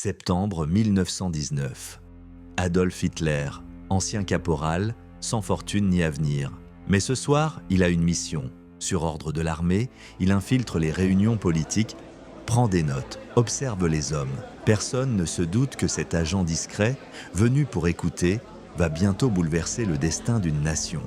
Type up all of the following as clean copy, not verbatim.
Septembre 1919. Adolf Hitler, ancien caporal, sans fortune ni avenir. Mais ce soir, il a une mission. Sur ordre de l'armée, il infiltre les réunions politiques, prend des notes, observe les hommes. Personne ne se doute que cet agent discret, venu pour écouter, va bientôt bouleverser le destin d'une nation.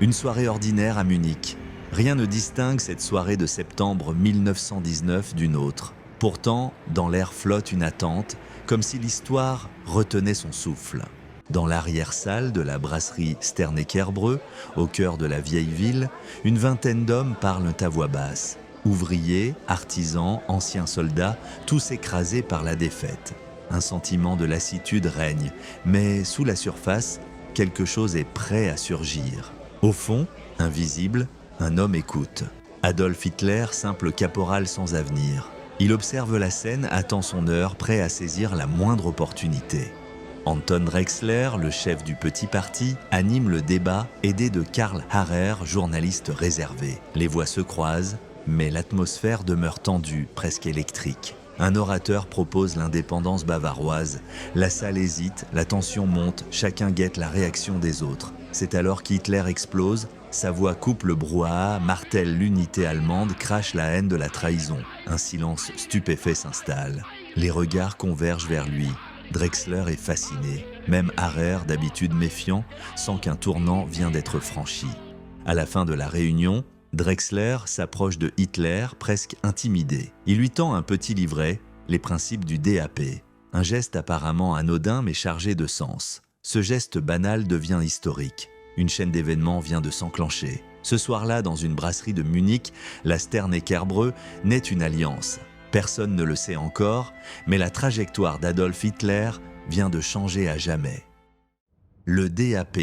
Une soirée ordinaire à Munich. Rien ne distingue cette soirée de septembre 1919 d'une autre. Pourtant, dans l'air flotte une attente, comme si l'histoire retenait son souffle. Dans l'arrière-salle de la brasserie Sternekerbrö, au cœur de la vieille ville, une vingtaine d'hommes parlent à voix basse. Ouvriers, artisans, anciens soldats, tous écrasés par la défaite. Un sentiment de lassitude règne, mais sous la surface, quelque chose est prêt à surgir. Au fond, invisible, un homme écoute. Adolf Hitler, simple caporal sans avenir. Il observe la scène, attend son heure, prêt à saisir la moindre opportunité. Anton Drexler, le chef du petit parti, anime le débat, aidé de Karl Harrer, journaliste réservé. Les voix se croisent, mais l'atmosphère demeure tendue, presque électrique. Un orateur propose l'indépendance bavaroise. La salle hésite, la tension monte, chacun guette la réaction des autres. C'est alors qu'Hitler explose, sa voix coupe le brouhaha, martèle l'unité allemande, crache la haine de la trahison. Un silence stupéfait s'installe. Les regards convergent vers lui. Drexler est fasciné. Même Harrer, d'habitude méfiant, sent qu'un tournant vient d'être franchi. À la fin de la réunion, Drexler s'approche de Hitler, presque intimidé. Il lui tend un petit livret, les principes du DAP. Un geste apparemment anodin mais chargé de sens. Ce geste banal devient historique. Une chaîne d'événements vient de s'enclencher. Ce soir-là, dans une brasserie de Munich, la Sternekerbrö, naît une alliance. Personne ne le sait encore, mais la trajectoire d'Adolf Hitler vient de changer à jamais. Le DAP,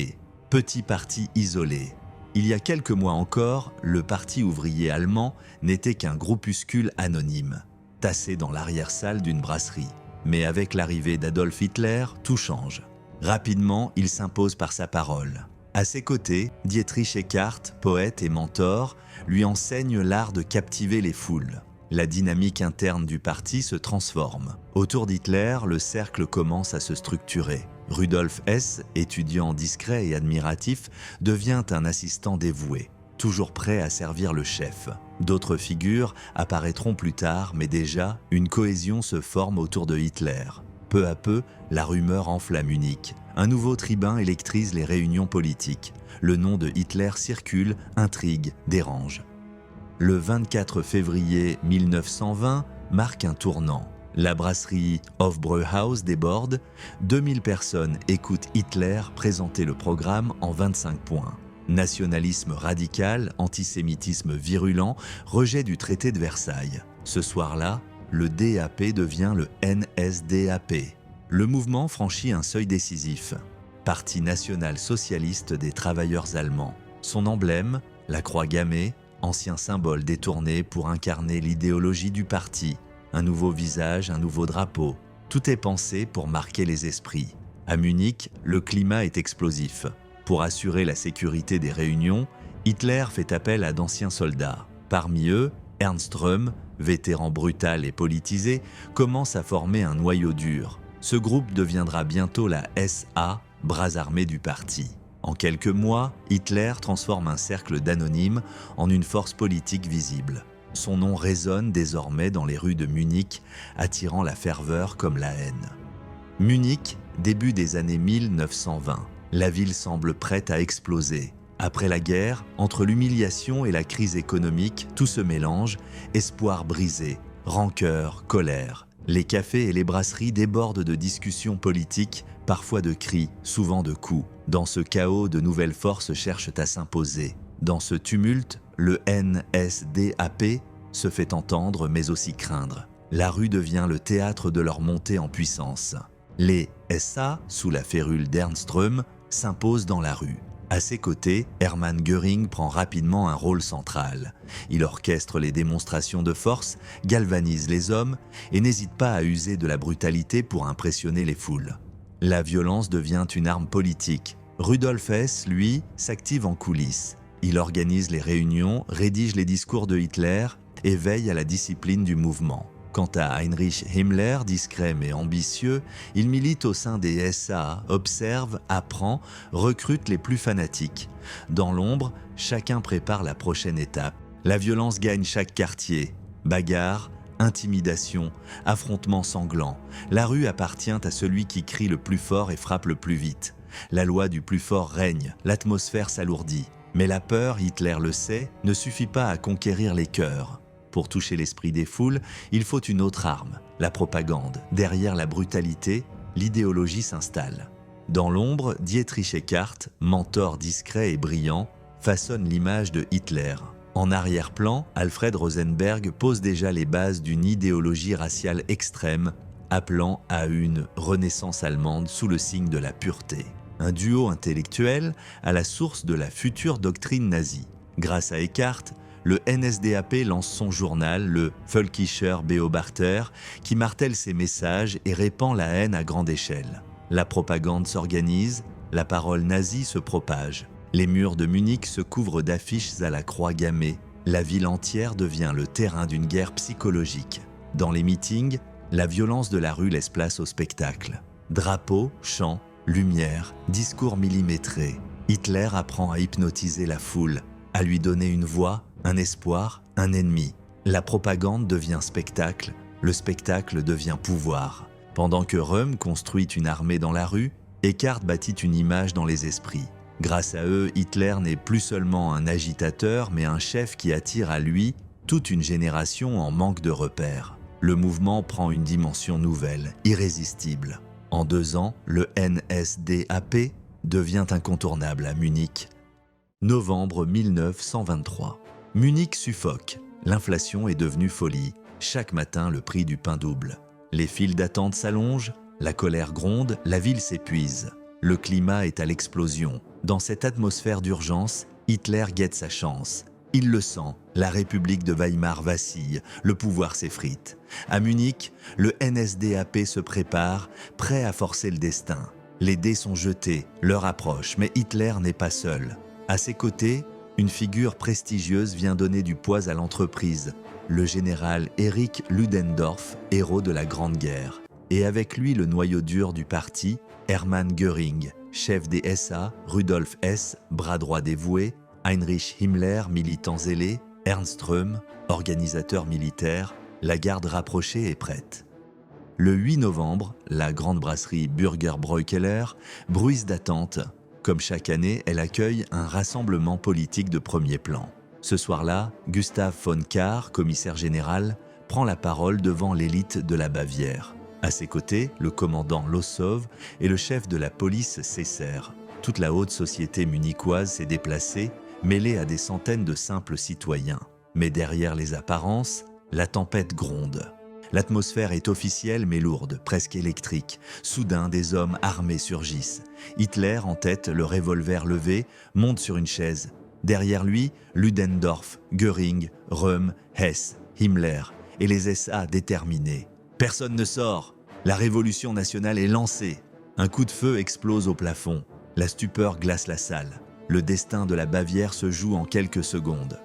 petit parti isolé. Il y a quelques mois encore, le Parti ouvrier allemand n'était qu'un groupuscule anonyme, tassé dans l'arrière-salle d'une brasserie. Mais avec l'arrivée d'Adolf Hitler, tout change. Rapidement, il s'impose par sa parole. À ses côtés, Dietrich Eckart, poète et mentor, lui enseigne l'art de captiver les foules. La dynamique interne du parti se transforme. Autour d'Hitler, le cercle commence à se structurer. Rudolf Hess, étudiant discret et admiratif, devient un assistant dévoué, toujours prêt à servir le chef. D'autres figures apparaîtront plus tard, mais déjà, une cohésion se forme autour de Hitler. Peu à peu, la rumeur enflamme Munich. Un nouveau tribun électrise les réunions politiques. Le nom de Hitler circule, intrigue, dérange. Le 24 février 1920 marque un tournant. La brasserie Hofbräuhaus déborde. 2000 personnes écoutent Hitler présenter le programme en 25 points. Nationalisme radical, antisémitisme virulent, rejet du traité de Versailles. Ce soir-là, le DAP devient le NSDAP. Le mouvement franchit un seuil décisif. Parti national socialiste des travailleurs allemands. Son emblème, la croix gammée, ancien symbole détourné pour incarner l'idéologie du parti. Un nouveau visage, un nouveau drapeau. Tout est pensé pour marquer les esprits. À Munich, le climat est explosif. Pour assurer la sécurité des réunions, Hitler fait appel à d'anciens soldats. Parmi eux, Ernst Röhm, vétéran brutal et politisé, commence à former un noyau dur. Ce groupe deviendra bientôt la SA, bras armés du parti. En quelques mois, Hitler transforme un cercle d'anonymes en une force politique visible. Son nom résonne désormais dans les rues de Munich, attirant la ferveur comme la haine. Munich, début des années 1920. La ville semble prête à exploser. Après la guerre, entre l'humiliation et la crise économique, tout se mélange, espoir brisé, rancœur, colère. Les cafés et les brasseries débordent de discussions politiques, parfois de cris, souvent de coups. Dans ce chaos, de nouvelles forces cherchent à s'imposer. Dans ce tumulte, le NSDAP se fait entendre mais aussi craindre. La rue devient le théâtre de leur montée en puissance. Les SA, sous la férule d'Ernst Röhm, s'imposent dans la rue. À ses côtés, Hermann Göring prend rapidement un rôle central. Il orchestre les démonstrations de force, galvanise les hommes et n'hésite pas à user de la brutalité pour impressionner les foules. La violence devient une arme politique. Rudolf Hess, lui, s'active en coulisses. Il organise les réunions, rédige les discours de Hitler et veille à la discipline du mouvement. Quant à Heinrich Himmler, discret mais ambitieux, il milite au sein des SA, observe, apprend, recrute les plus fanatiques. Dans l'ombre, chacun prépare la prochaine étape. La violence gagne chaque quartier. Bagarre, intimidation, affrontements sanglants. La rue appartient à celui qui crie le plus fort et frappe le plus vite. La loi du plus fort règne, l'atmosphère s'alourdit. Mais la peur, Hitler le sait, ne suffit pas à conquérir les cœurs. Pour toucher l'esprit des foules, il faut une autre arme, la propagande. Derrière la brutalité, l'idéologie s'installe. Dans l'ombre, Dietrich Eckart, mentor discret et brillant, façonne l'image de Hitler. En arrière-plan, Alfred Rosenberg pose déjà les bases d'une idéologie raciale extrême, appelant à une renaissance allemande sous le signe de la pureté. Un duo intellectuel à la source de la future doctrine nazie. Grâce à Eckart, le NSDAP lance son journal, le Völkischer Beobachter, qui martèle ses messages et répand la haine à grande échelle. La propagande s'organise, la parole nazie se propage. Les murs de Munich se couvrent d'affiches à la croix gammée. La ville entière devient le terrain d'une guerre psychologique. Dans les meetings, la violence de la rue laisse place au spectacle. Drapeaux, chants, lumière, discours millimétrés. Hitler apprend à hypnotiser la foule, à lui donner une voix, un espoir, un ennemi. La propagande devient spectacle, le spectacle devient pouvoir. Pendant que Röhm construit une armée dans la rue, Eckart bâtit une image dans les esprits. Grâce à eux, Hitler n'est plus seulement un agitateur, mais un chef qui attire à lui toute une génération en manque de repères. Le mouvement prend une dimension nouvelle, irrésistible. En 2 ans, le NSDAP devient incontournable à Munich. Novembre 1923. Munich suffoque. L'inflation est devenue folie. Chaque matin, le prix du pain double. Les files d'attente s'allongent, la colère gronde, la ville s'épuise. Le climat est à l'explosion. Dans cette atmosphère d'urgence, Hitler guette sa chance. Il le sent, la République de Weimar vacille, le pouvoir s'effrite. À Munich, le NSDAP se prépare, prêt à forcer le destin. Les dés sont jetés, l'heure approche, mais Hitler n'est pas seul. À ses côtés, une figure prestigieuse vient donner du poids à l'entreprise, le général Erich Ludendorff, héros de la Grande Guerre. Et avec lui le noyau dur du parti, Hermann Göring, chef des SA, Rudolf Hess, bras droit dévoué, Heinrich Himmler, militant zélé, Ernst Röhm, organisateur militaire, la garde rapprochée est prête. Le 8 novembre, la grande brasserie Burger Bräukeller bruise d'attente. Comme chaque année, elle accueille un rassemblement politique de premier plan. Ce soir-là, Gustav von Kahr, commissaire général, prend la parole devant l'élite de la Bavière. À ses côtés, le commandant Lossow et le chef de la police Seisser. Toute la haute société munichoise s'est déplacée, mêlée à des centaines de simples citoyens. Mais derrière les apparences, la tempête gronde. L'atmosphère est officielle mais lourde, presque électrique. Soudain, des hommes armés surgissent. Hitler, en tête, le revolver levé, monte sur une chaise. Derrière lui, Ludendorff, Göring, Röhm, Hess, Himmler et les SA déterminés. Personne ne sort. La révolution nationale est lancée. Un coup de feu explose au plafond. La stupeur glace la salle. Le destin de la Bavière se joue en quelques secondes.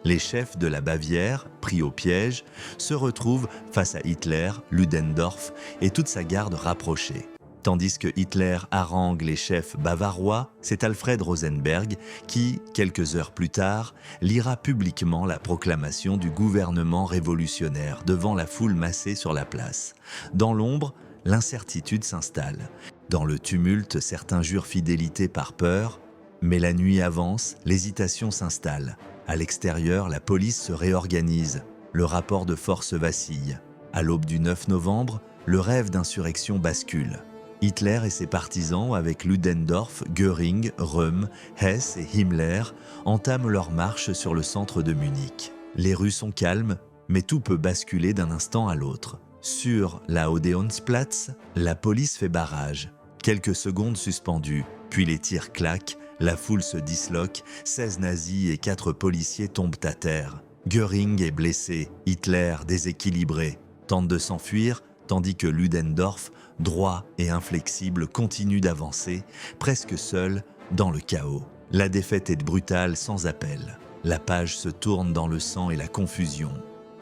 Les chefs de la Bavière, pris au piège, se retrouvent face à Hitler, Ludendorff et toute sa garde rapprochée. Tandis que Hitler harangue les chefs bavarois, c'est Alfred Rosenberg qui, quelques heures plus tard, lira publiquement la proclamation du gouvernement révolutionnaire devant la foule massée sur la place. Dans l'ombre, l'incertitude s'installe. Dans le tumulte, certains jurent fidélité par peur, mais la nuit avance, l'hésitation s'installe. À l'extérieur, la police se réorganise. Le rapport de force vacille. À l'aube du 9 novembre, le rêve d'insurrection bascule. Hitler et ses partisans, avec Ludendorff, Göring, Röhm, Hess et Himmler, entament leur marche sur le centre de Munich. Les rues sont calmes, mais tout peut basculer d'un instant à l'autre. Sur la Odeonsplatz, la police fait barrage. Quelques secondes suspendues, puis les tirs claquent, la foule se disloque, 16 nazis et 4 policiers tombent à terre. Göring est blessé, Hitler déséquilibré, tente de s'enfuir, tandis que Ludendorff, droit et inflexible, continue d'avancer, presque seul, dans le chaos. La défaite est brutale, sans appel. La page se tourne dans le sang et la confusion.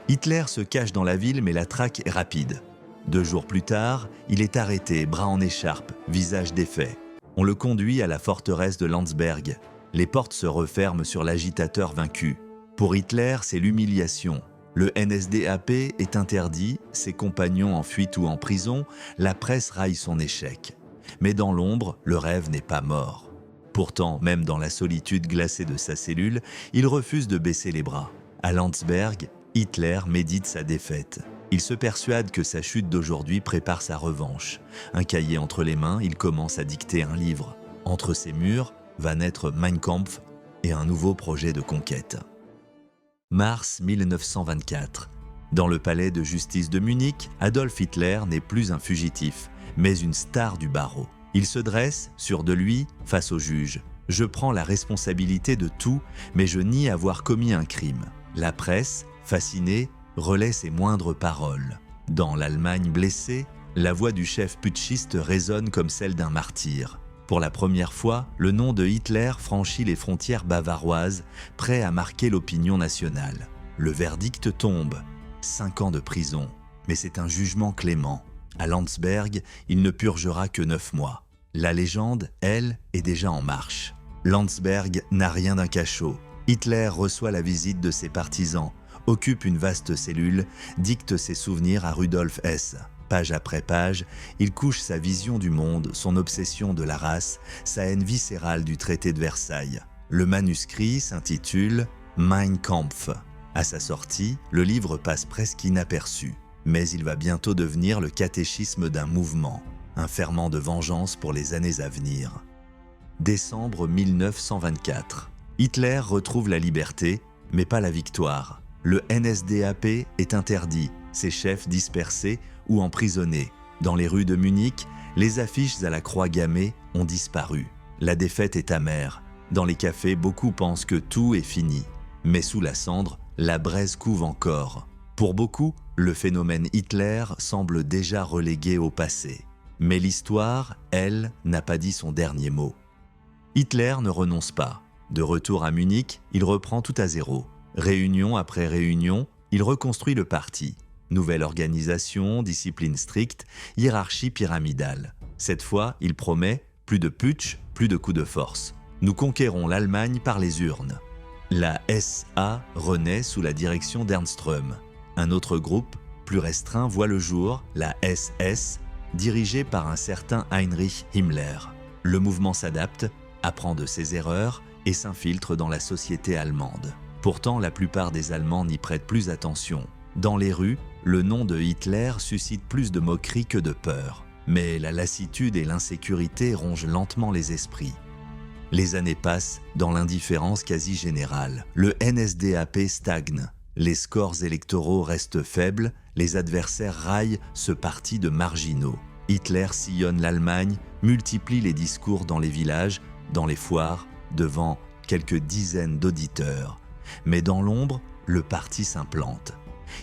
Hitler se cache dans la ville mais la traque est rapide. 2 jours plus tard, il est arrêté, bras en écharpe, visage défait. On le conduit à la forteresse de Landsberg. Les portes se referment sur l'agitateur vaincu. Pour Hitler, c'est l'humiliation. Le NSDAP est interdit, ses compagnons en fuite ou en prison, la presse raille son échec. Mais dans l'ombre, le rêve n'est pas mort. Pourtant, même dans la solitude glacée de sa cellule, il refuse de baisser les bras. À Landsberg, Hitler médite sa défaite. Il se persuade que sa chute d'aujourd'hui prépare sa revanche. Un cahier entre les mains, il commence à dicter un livre. Entre ses murs va naître Mein Kampf et un nouveau projet de conquête. Mars 1924. Dans le palais de justice de Munich, Adolf Hitler n'est plus un fugitif, mais une star du barreau. Il se dresse, sûr de lui, face au juge. « Je prends la responsabilité de tout, mais je nie avoir commis un crime. » La presse, fascinée, relaie ses moindres paroles. Dans l'Allemagne blessée, la voix du chef putschiste résonne comme celle d'un martyr. Pour la première fois, le nom de Hitler franchit les frontières bavaroises, prêt à marquer l'opinion nationale. Le verdict tombe, 5 ans de prison, mais c'est un jugement clément. À Landsberg, il ne purgera que 9 mois. La légende, elle, est déjà en marche. Landsberg n'a rien d'un cachot. Hitler reçoit la visite de ses partisans, occupe une vaste cellule, dicte ses souvenirs à Rudolf Hess. Page après page, il couche sa vision du monde, son obsession de la race, sa haine viscérale du traité de Versailles. Le manuscrit s'intitule « Mein Kampf ». À sa sortie, le livre passe presque inaperçu, mais il va bientôt devenir le catéchisme d'un mouvement, un ferment de vengeance pour les années à venir. Décembre 1924. Hitler retrouve la liberté, mais pas la victoire. Le NSDAP est interdit, ses chefs dispersés ou emprisonnés. Dans les rues de Munich, les affiches à la croix gammée ont disparu. La défaite est amère. Dans les cafés, beaucoup pensent que tout est fini. Mais sous la cendre, la braise couve encore. Pour beaucoup, le phénomène Hitler semble déjà relégué au passé. Mais l'histoire, elle, n'a pas dit son dernier mot. Hitler ne renonce pas. De retour à Munich, il reprend tout à zéro. Réunion après réunion, il reconstruit le parti. Nouvelle organisation, discipline stricte, hiérarchie pyramidale. Cette fois, il promet plus de putsch, plus de coups de force. Nous conquérons l'Allemagne par les urnes. La SA renaît sous la direction d'Ernström. Un autre groupe, plus restreint, voit le jour, la SS, dirigée par un certain Heinrich Himmler. Le mouvement s'adapte, apprend de ses erreurs et s'infiltre dans la société allemande. Pourtant, la plupart des Allemands n'y prêtent plus attention. Dans les rues, le nom de Hitler suscite plus de moqueries que de peur. Mais la lassitude et l'insécurité rongent lentement les esprits. Les années passent dans l'indifférence quasi générale. Le NSDAP stagne. Les scores électoraux restent faibles, les adversaires raillent ce parti de marginaux. Hitler sillonne l'Allemagne, multiplie les discours dans les villages, dans les foires, devant quelques dizaines d'auditeurs. Mais dans l'ombre, le parti s'implante.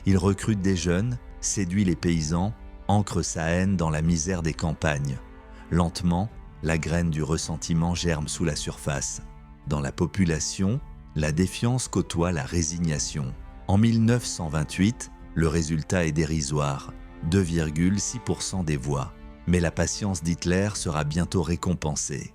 Il recrute des jeunes, séduit les paysans, ancre sa haine dans la misère des campagnes. Lentement, la graine du ressentiment germe sous la surface. Dans la population, la défiance côtoie la résignation. En 1928, le résultat est dérisoire, 2,6% des voix. Mais la patience d'Hitler sera bientôt récompensée.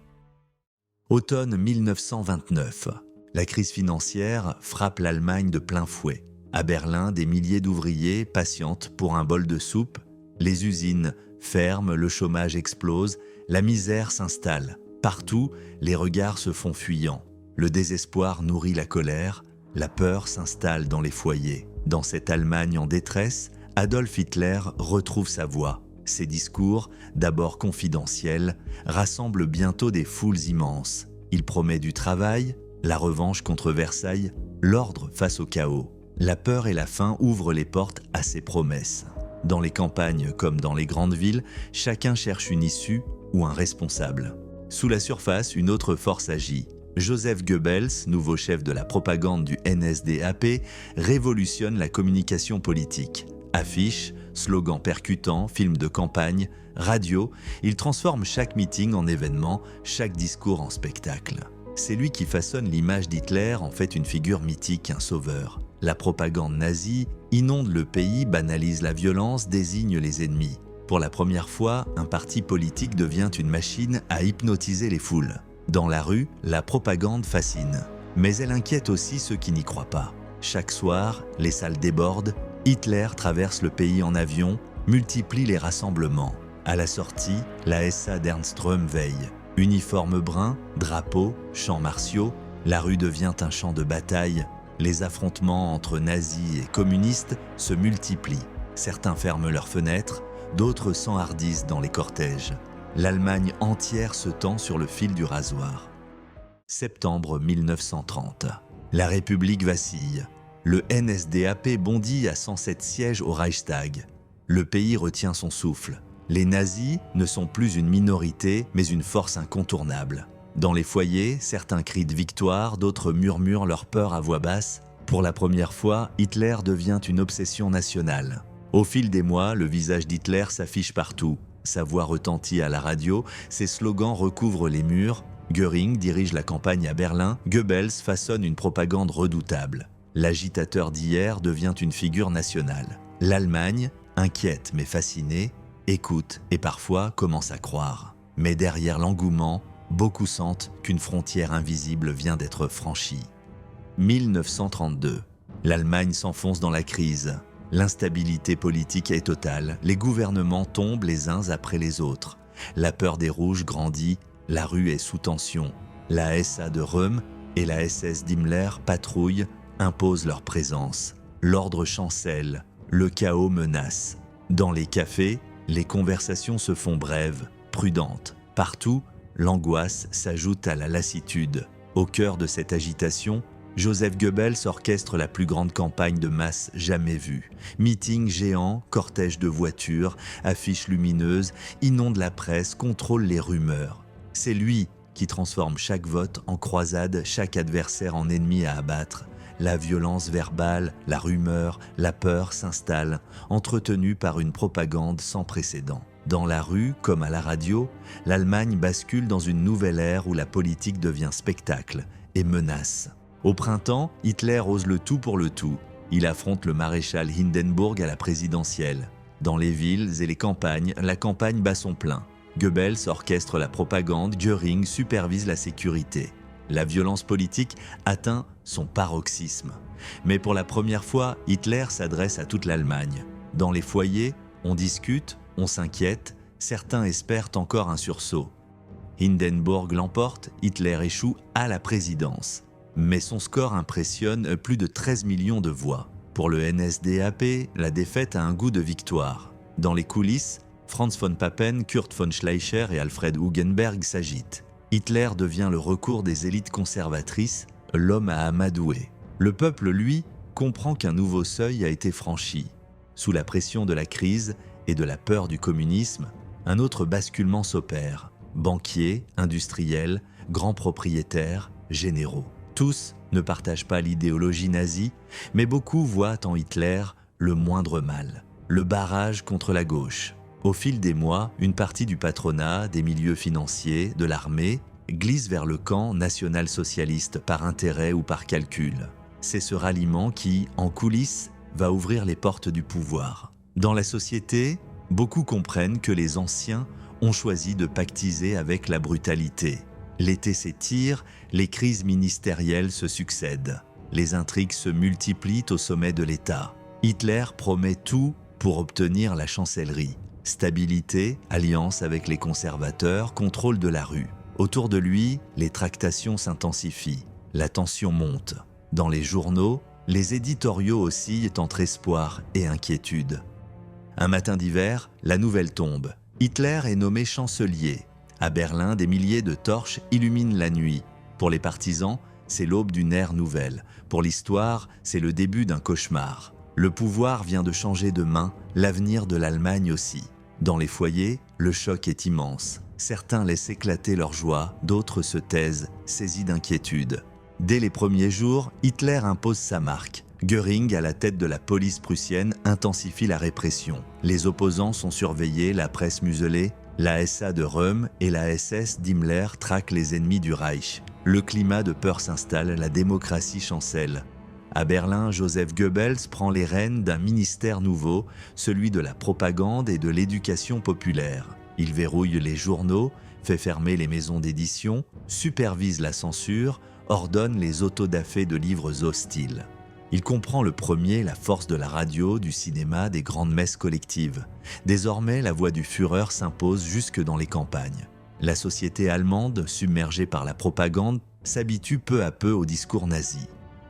Automne 1929. La crise financière frappe l'Allemagne de plein fouet. À Berlin, des milliers d'ouvriers patientent pour un bol de soupe. Les usines ferment, le chômage explose, la misère s'installe. Partout, les regards se font fuyants. Le désespoir nourrit la colère, la peur s'installe dans les foyers. Dans cette Allemagne en détresse, Adolf Hitler retrouve sa voix. Ses discours, d'abord confidentiels, rassemblent bientôt des foules immenses. Il promet du travail, la revanche contre Versailles, l'ordre face au chaos. La peur et la faim ouvrent les portes à ses promesses. Dans les campagnes comme dans les grandes villes, chacun cherche une issue ou un responsable. Sous la surface, une autre force agit. Joseph Goebbels, nouveau chef de la propagande du NSDAP, révolutionne la communication politique. Affiches, slogans percutants, films de campagne, radio, il transforme chaque meeting en événement, chaque discours en spectacle. C'est lui qui façonne l'image d'Hitler en fait une figure mythique, un sauveur. La propagande nazie inonde le pays, banalise la violence, désigne les ennemis. Pour la première fois, un parti politique devient une machine à hypnotiser les foules. Dans la rue, la propagande fascine. Mais elle inquiète aussi ceux qui n'y croient pas. Chaque soir, les salles débordent, Hitler traverse le pays en avion, multiplie les rassemblements. À la sortie, la SA d'Ernst Röhm veille. Uniforme brun, drapeau, chants martiaux, la rue devient un champ de bataille. Les affrontements entre nazis et communistes se multiplient. Certains ferment leurs fenêtres, d'autres s'enhardissent dans les cortèges. L'Allemagne entière se tend sur le fil du rasoir. Septembre 1930. La République vacille. Le NSDAP bondit à 107 sièges au Reichstag. Le pays retient son souffle. Les nazis ne sont plus une minorité, mais une force incontournable. Dans les foyers, certains crient de victoire, d'autres murmurent leur peur à voix basse. Pour la première fois, Hitler devient une obsession nationale. Au fil des mois, le visage d'Hitler s'affiche partout. Sa voix retentit à la radio, ses slogans recouvrent les murs. Göring dirige la campagne à Berlin, Goebbels façonne une propagande redoutable. L'agitateur d'hier devient une figure nationale. L'Allemagne, inquiète mais fascinée, écoute et parfois commence à croire. Mais derrière l'engouement, beaucoup sentent qu'une frontière invisible vient d'être franchie. 1932. L'Allemagne s'enfonce dans la crise. L'instabilité politique est totale. Les gouvernements tombent les uns après les autres. La peur des Rouges grandit. La rue est sous tension. La SA de Röhm et la SS d'Himmler patrouillent, imposent leur présence. L'ordre chancelle. Le chaos menace. Dans les cafés, les conversations se font brèves, prudentes. Partout, l'angoisse s'ajoute à la lassitude. Au cœur de cette agitation, Joseph Goebbels orchestre la plus grande campagne de masse jamais vue. Meetings géants, cortèges de voitures, affiches lumineuses, inonde la presse, contrôle les rumeurs. C'est lui qui transforme chaque vote en croisade, chaque adversaire en ennemi à abattre. La violence verbale, la rumeur, la peur s'installent, entretenues par une propagande sans précédent. Dans la rue, comme à la radio, l'Allemagne bascule dans une nouvelle ère où la politique devient spectacle et menace. Au printemps, Hitler ose le tout pour le tout. Il affronte le maréchal Hindenburg à la présidentielle. Dans les villes et les campagnes, la campagne bat son plein. Goebbels orchestre la propagande, Göring supervise la sécurité. La violence politique atteint son paroxysme. Mais pour la première fois, Hitler s'adresse à toute l'Allemagne. Dans les foyers, on discute, on s'inquiète, certains espèrent encore un sursaut. Hindenburg l'emporte, Hitler échoue à la présidence. Mais son score impressionne, plus de 13 millions de voix. Pour le NSDAP, la défaite a un goût de victoire. Dans les coulisses, Franz von Papen, Kurt von Schleicher et Alfred Hugenberg s'agitent. Hitler devient le recours des élites conservatrices, l'homme à amadouer. Le peuple, lui, comprend qu'un nouveau seuil a été franchi. Sous la pression de la crise et de la peur du communisme, un autre basculement s'opère. Banquiers, industriels, grands propriétaires, généraux. Tous ne partagent pas l'idéologie nazie, mais beaucoup voient en Hitler le moindre mal, le barrage contre la gauche. Au fil des mois, une partie du patronat, des milieux financiers, de l'armée, glisse vers le camp national-socialiste par intérêt ou par calcul. C'est ce ralliement qui, en coulisses, va ouvrir les portes du pouvoir. Dans la société, beaucoup comprennent que les anciens ont choisi de pactiser avec la brutalité. L'été s'étire, les crises ministérielles se succèdent. Les intrigues se multiplient au sommet de l'État. Hitler promet tout pour obtenir la chancellerie. Stabilité, alliance avec les conservateurs, contrôle de la rue. Autour de lui, les tractations s'intensifient. La tension monte. Dans les journaux, les éditoriaux oscillent entre espoir et inquiétude. Un matin d'hiver, la nouvelle tombe. Hitler est nommé chancelier. À Berlin, des milliers de torches illuminent la nuit. Pour les partisans, c'est l'aube d'une ère nouvelle. Pour l'histoire, c'est le début d'un cauchemar. Le pouvoir vient de changer de main, l'avenir de l'Allemagne aussi. Dans les foyers, le choc est immense. Certains laissent éclater leur joie, d'autres se taisent, saisis d'inquiétude. Dès les premiers jours, Hitler impose sa marque. Göring, à la tête de la police prussienne, intensifie la répression. Les opposants sont surveillés, la presse muselée. La SA de Röhm et la SS d'Himmler traquent les ennemis du Reich. Le climat de peur s'installe, la démocratie chancelle. À Berlin, Joseph Goebbels prend les rênes d'un ministère nouveau, celui de la propagande et de l'éducation populaire. Il verrouille les journaux, fait fermer les maisons d'édition, supervise la censure, ordonne les autodafés de livres hostiles. Il comprend le premier la force de la radio, du cinéma, des grandes messes collectives. Désormais, la voix du Führer s'impose jusque dans les campagnes. La société allemande, submergée par la propagande, s'habitue peu à peu au discours nazi.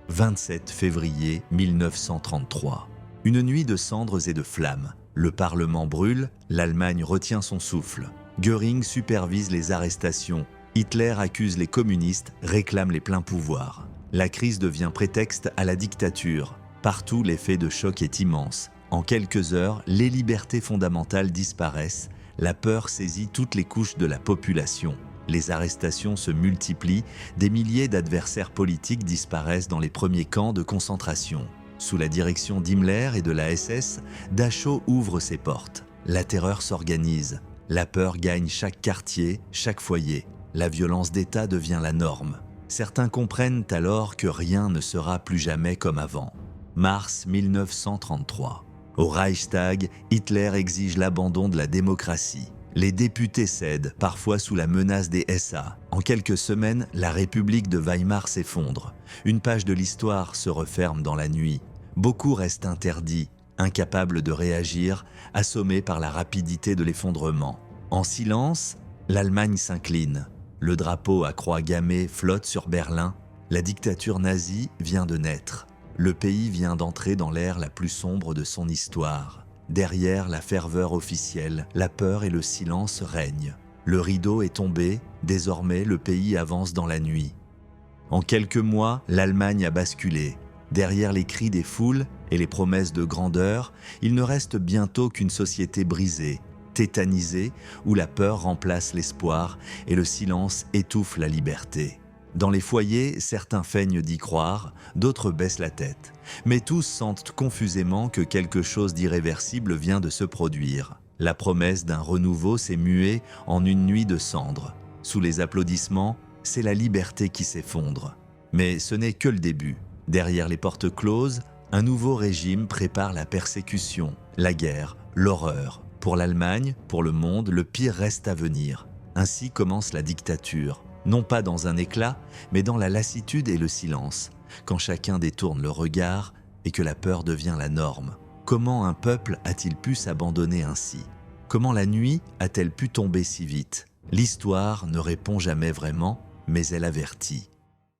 27 février 1933. Une nuit de cendres et de flammes. Le Parlement brûle, l'Allemagne retient son souffle. Göring supervise les arrestations. Hitler accuse les communistes, réclame les pleins pouvoirs. La crise devient prétexte à la dictature. Partout, l'effet de choc est immense. En quelques heures, les libertés fondamentales disparaissent. La peur saisit toutes les couches de la population. Les arrestations se multiplient, des milliers d'adversaires politiques disparaissent dans les premiers camps de concentration. Sous la direction d'Himmler et de la SS, Dachau ouvre ses portes. La terreur s'organise. La peur gagne chaque quartier, chaque foyer. La violence d'État devient la norme. Certains comprennent alors que rien ne sera plus jamais comme avant. Mars 1933. Au Reichstag, Hitler exige l'abandon de la démocratie. Les députés cèdent, parfois sous la menace des SA. En quelques semaines, la République de Weimar s'effondre. Une page de l'histoire se referme dans la nuit. Beaucoup restent interdits, incapables de réagir, assommés par la rapidité de l'effondrement. En silence, l'Allemagne s'incline. Le drapeau à croix gammée flotte sur Berlin. La dictature nazie vient de naître. Le pays vient d'entrer dans l'ère la plus sombre de son histoire. Derrière la ferveur officielle, la peur et le silence règnent. Le rideau est tombé, désormais le pays avance dans la nuit. En quelques mois, l'Allemagne a basculé. Derrière les cris des foules et les promesses de grandeur, il ne reste bientôt qu'une société brisée, tétanisée, où la peur remplace l'espoir et le silence étouffe la liberté. Dans les foyers, certains feignent d'y croire, d'autres baissent la tête. Mais tous sentent confusément que quelque chose d'irréversible vient de se produire. La promesse d'un renouveau s'est muée en une nuit de cendres. Sous les applaudissements, c'est la liberté qui s'effondre. Mais ce n'est que le début. Derrière les portes closes, un nouveau régime prépare la persécution, la guerre, l'horreur. Pour l'Allemagne, pour le monde, le pire reste à venir. Ainsi commence la dictature. Non pas dans un éclat, mais dans la lassitude et le silence, quand chacun détourne le regard et que la peur devient la norme. Comment un peuple a-t-il pu s'abandonner ainsi? Comment la nuit a-t-elle pu tomber si vite? L'histoire ne répond jamais vraiment, mais elle avertit.